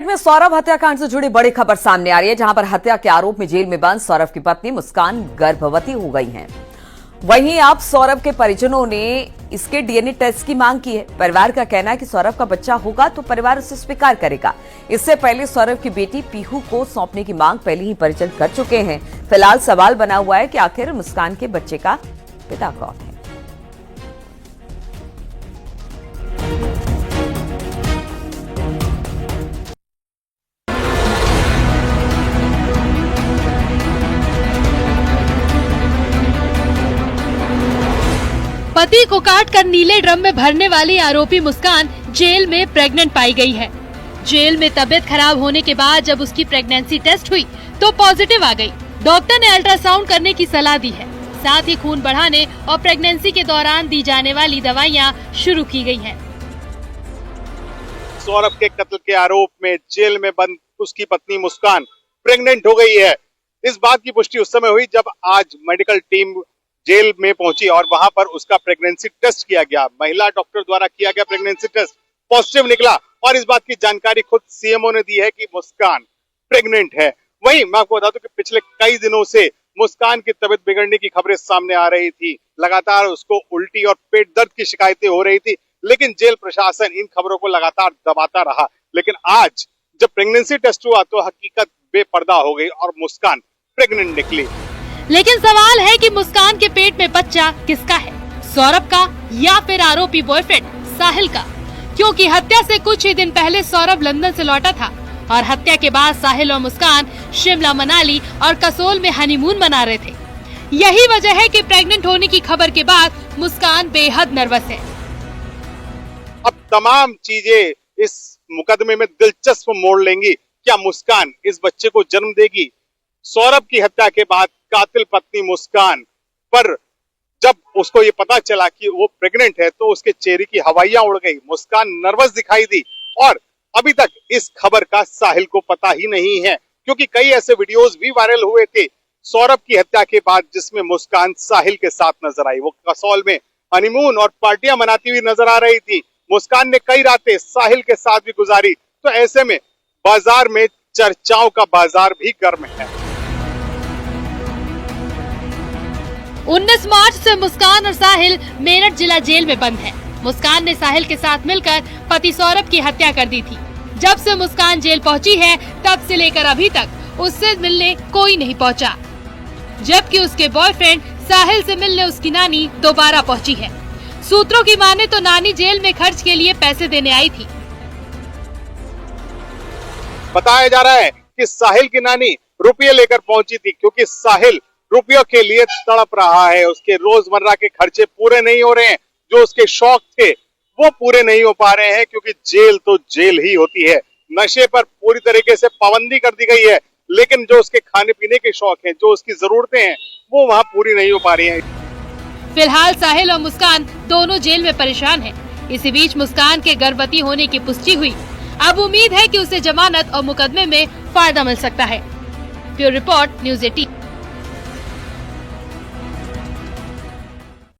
में सौरभ हत्याकांड से जुड़ी बड़ी खबर सामने आ रही है, जहां पर हत्या के आरोप में जेल में बंद सौरभ की पत्नी मुस्कान गर्भवती हो गई हैं। वहीं अब सौरभ के परिजनों ने इसके डीएनए टेस्ट की मांग की है। परिवार का कहना है कि सौरभ का बच्चा होगा तो परिवार उसे स्वीकार करेगा। इससे पहले सौरभ की बेटी पीहू को सौंपने की मांग पहले ही परिजन कर चुके हैं। फिलहाल सवाल बना हुआ है कि आखिर मुस्कान के बच्चे का पिता कौन है। पति को काटकर नीले ड्रम में भरने वाली आरोपी मुस्कान जेल में प्रेग्नेंट पाई गई है। जेल में तबीयत खराब होने के बाद जब उसकी प्रेगनेंसी टेस्ट हुई तो पॉजिटिव आ गई। डॉक्टर ने अल्ट्रासाउंड करने की सलाह दी है। साथ ही खून बढ़ाने और प्रेगनेंसी के दौरान दी जाने वाली दवाइयां शुरू की गई हैं। सौरभ के कत्ल के आरोप में जेल में बंद उसकी पत्नी मुस्कान प्रेग्नेंट हो गई है। इस बात की पुष्टि उस समय हुई जब आज मेडिकल टीम जेल में पहुंची और वहां पर उसका प्रेगनेंसी टेस्ट किया गया। महिला डॉक्टर द्वारा किया गया प्रेगनेंसी टेस्ट पॉजिटिव निकला और इस बात की जानकारी खुद सीएमओ ने दी है कि मुस्कान प्रेग्नेंट है। वहीं मैं आपको बता दूं कि पिछले कई दिनों से मुस्कान की तबीयत बिगड़ने की खबरें सामने आ रही थी। लगातार उसको उल्टी और पेट दर्द की शिकायतें हो रही थी, लेकिन जेल प्रशासन इन खबरों को लगातार दबाता रहा। लेकिन आज जब प्रेगनेंसी टेस्ट हुआ तो हकीकत बेपर्दा हो गई और मुस्कान प्रेग्नेंट निकली। लेकिन सवाल है कि मुस्कान के पेट में बच्चा किसका है, सौरभ का या फिर आरोपी बॉयफ्रेंड साहिल का? क्योंकि हत्या से कुछ ही दिन पहले सौरभ लंदन से लौटा था और हत्या के बाद साहिल और मुस्कान शिमला, मनाली और कसोल में हनीमून मना रहे थे। यही वजह है कि प्रेग्नेंट होने की खबर के बाद मुस्कान बेहद नर्वस है। अब तमाम चीजें इस मुकदमे में दिलचस्प मोड़ लेंगी। क्या मुस्कान इस बच्चे को जन्म देगी? सौरभ की हत्या के बाद कातिल पत्नी मुस्कान पर जब उसको ये पता चला कि वो प्रेग्नेंट है तो उसके चेहरे की हवाइयां उड़ गई। मुस्कान नर्वस दिखाई दी और अभी तक इस खबर का साहिल को पता ही नहीं है, क्योंकि कई ऐसे वीडियोस भी वायरल हुए थे सौरभ की हत्या के बाद जिसमें मुस्कान साहिल के साथ नजर आई। वो कसौल में हनीमून और पार्टियां मनाती हुई नजर आ रही थी। मुस्कान ने कई रातें साहिल के साथ भी गुजारी। तो ऐसे में बाजार में चर्चाओं का बाजार भी गर्म है। 19 मार्च से मुस्कान और साहिल मेरठ जिला जेल में बंद है। मुस्कान ने साहिल के साथ मिलकर पति सौरभ की हत्या कर दी थी। जब से मुस्कान जेल पहुंची है तब से लेकर अभी तक उससे मिलने कोई नहीं पहुंचा, जबकि उसके बॉयफ्रेंड साहिल से मिलने उसकी नानी दोबारा पहुंची है। सूत्रों की माने तो नानी जेल में खर्च के लिए पैसे देने आई थी। बताया जा रहा है कि साहिल की नानी रुपये लेकर पहुंची थी, क्योंकि साहिल रुपयों के लिए तड़प रहा है। उसके रोजमर्रा के खर्चे पूरे नहीं हो रहे हैं, जो उसके शौक थे वो पूरे नहीं हो पा रहे हैं, क्योंकि जेल तो जेल ही होती है। नशे पर पूरी तरीके से पाबंदी कर दी गई है, लेकिन जो उसके खाने पीने के शौक हैं, जो उसकी जरूरतें हैं, वो वहाँ पूरी नहीं हो पा रही हैं। फिलहाल साहिल और मुस्कान दोनों जेल में परेशान हैं। इसी बीच मुस्कान के गर्भवती होने की पुष्टि हुई। अब उम्मीद है कि उसे जमानत और मुकदमे में फायदा मिल सकता है। Bureau report, news 18।